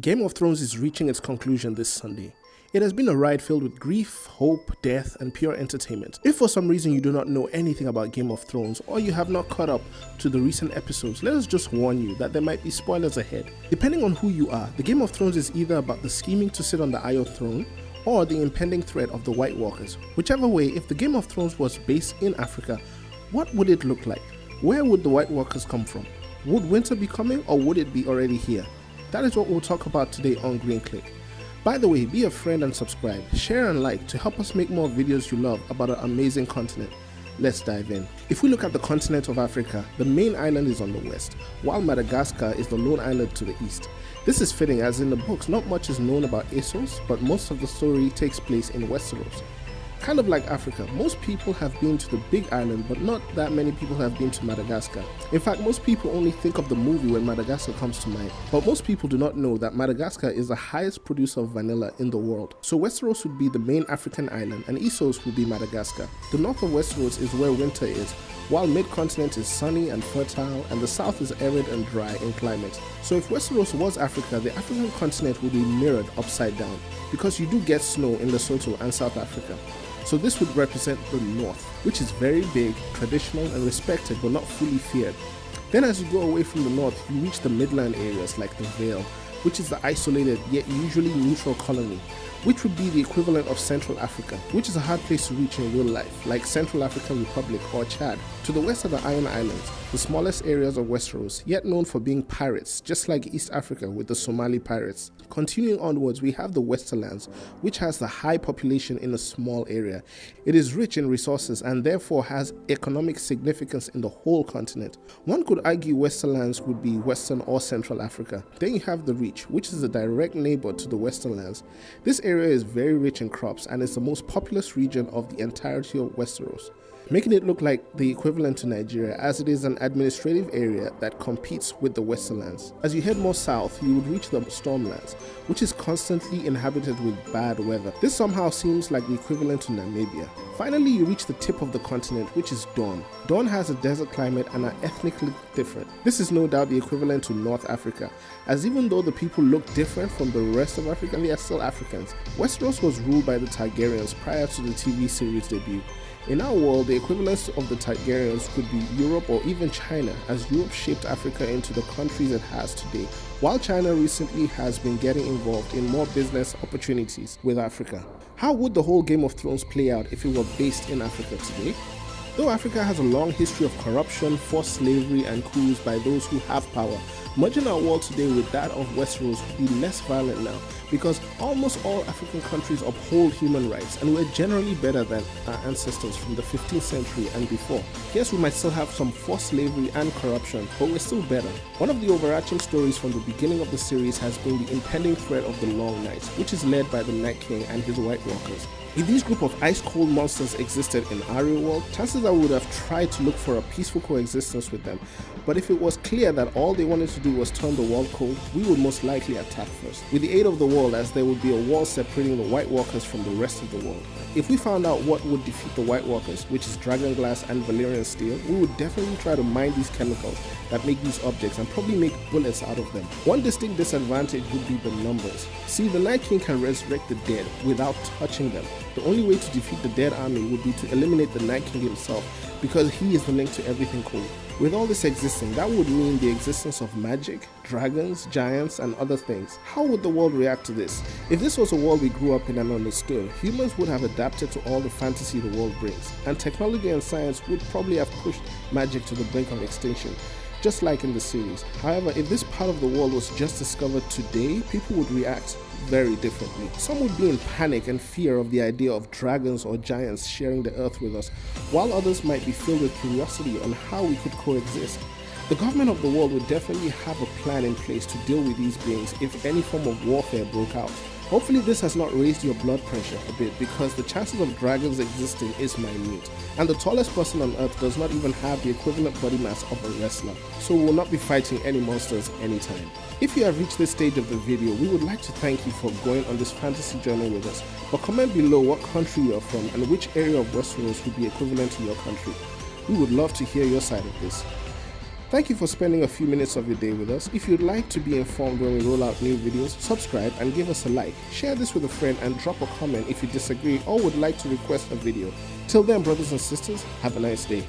Game of Thrones is reaching its conclusion this Sunday. It has been a ride filled with grief, hope, death, and pure entertainment. If for some reason you do not know anything about Game of Thrones or you have not caught up to the recent episodes, let us just warn you that there might be spoilers ahead. Depending on who you are, the Game of Thrones is either about the scheming to sit on the Iron Throne or the impending threat of the White Walkers. Whichever way, if the Game of Thrones was based in Africa, what would it look like? Where would the White Walkers come from? Would winter be coming or would it be already here? That is what we'll talk about today on Green Click. By the way, be a friend and subscribe, share and like to help us make more videos you love about our amazing continent. Let's dive in. If we look at the continent of Africa, the main island is on the west, while Madagascar is the lone island to the east. This is fitting as in the books not much is known about Westeros, but most of the story takes place in Westeros. Kind of like Africa, most people have been to the big island, but not that many people have been to Madagascar. In fact, most people only think of the movie when Madagascar comes to mind, but most people do not know that Madagascar is the highest producer of vanilla in the world. So Westeros would be the main African island and Essos would be Madagascar. The north of Westeros is where winter is, while mid-continent is sunny and fertile and the south is arid and dry in climate. So if Westeros was Africa, the African continent would be mirrored upside down, because you do get snow in Lesotho and South Africa. So this would represent the north, which is very big, traditional and respected but not fully feared. Then as you go away from the north, you reach the midland areas like the Vale, which is the isolated yet usually neutral colony, which would be the equivalent of Central Africa, which is a hard place to reach in real life, like Central African Republic or Chad. To the west are the Iron Islands, the smallest areas of Westeros, yet known for being pirates, just like East Africa with the Somali pirates. Continuing onwards, we have the Westerlands, which has the high population in a small area. It is rich in resources and therefore has economic significance in the whole continent. One could argue Westerlands would be Western or Central Africa. Then you have the Reach, which is a direct neighbor to the Westerlands. This area is very rich in crops and is the most populous region of the entirety of Westeros, making it look like the equivalent to Nigeria, as it is an administrative area that competes with the Westerlands. As you head more south, you would reach the Stormlands, which is constantly inhabited with bad weather. This somehow seems like the equivalent to Namibia. Finally, you reach the tip of the continent, which is Dawn. Dawn has a desert climate and are ethnically different. This is no doubt the equivalent to North Africa, as even though the people look different from the rest of Africa, they are still Africans. Westeros was ruled by the Targaryens prior to the TV series debut. In our world, the equivalence of the Targaryens could be Europe or even China, as Europe shaped Africa into the countries it has today, while China recently has been getting involved in more business opportunities with Africa. How would the whole Game of Thrones play out if it were based in Africa today? Though Africa has a long history of corruption, forced slavery, and coups by those who have power, merging our world today with that of Westeros would be less violent now, because almost all African countries uphold human rights and we're generally better than our ancestors from the 15th century and before. Yes, we might still have some forced slavery and corruption, but we're still better. One of the overarching stories from the beginning of the series has been the impending threat of the Long Night, which is led by the Night King and his White Walkers. If these group of ice-cold monsters existed in our real world, chances are we would have tried to look for a peaceful coexistence with them. But if it was clear that all they wanted to do was turn the world cold, we would most likely attack first, with the aid of the world, as there would be a wall separating the White Walkers from the rest of the world. If we found out what would defeat the White Walkers, which is dragon glass and Valyrian steel, we would definitely try to mine these chemicals that make these objects and probably make bullets out of them. One distinct disadvantage would be the numbers. See, the Night King can resurrect the dead without touching them. The only way to defeat the dead army would be to eliminate the Night King himself, because he is the link to everything cool. With all this existing, that would mean the existence of magic, dragons, giants, and other things. How would the world react to this? If this was a world we grew up in and understood, humans would have adapted to all the fantasy the world brings, and technology and science would probably have pushed magic to the brink of extinction, just like in the series. However, if this part of the world was just discovered today, people would react very differently. Some would be in panic and fear of the idea of dragons or giants sharing the earth with us, while others might be filled with curiosity on how we could coexist. The government of the world would definitely have a plan in place to deal with these beings if any form of warfare broke out. Hopefully this has not raised your blood pressure a bit, because the chances of dragons existing is minute, and the tallest person on earth does not even have the equivalent body mass of a wrestler, so we will not be fighting any monsters anytime. If you have reached this stage of the video, we would like to thank you for going on this fantasy journey with us, but comment below what country you are from and which area of Westeros would be equivalent to your country. We would love to hear your side of this. Thank you for spending a few minutes of your day with us. If you'd like to be informed when we roll out new videos, subscribe and give us a like. Share this with a friend and drop a comment if you disagree or would like to request a video. Till then, brothers and sisters, have a nice day.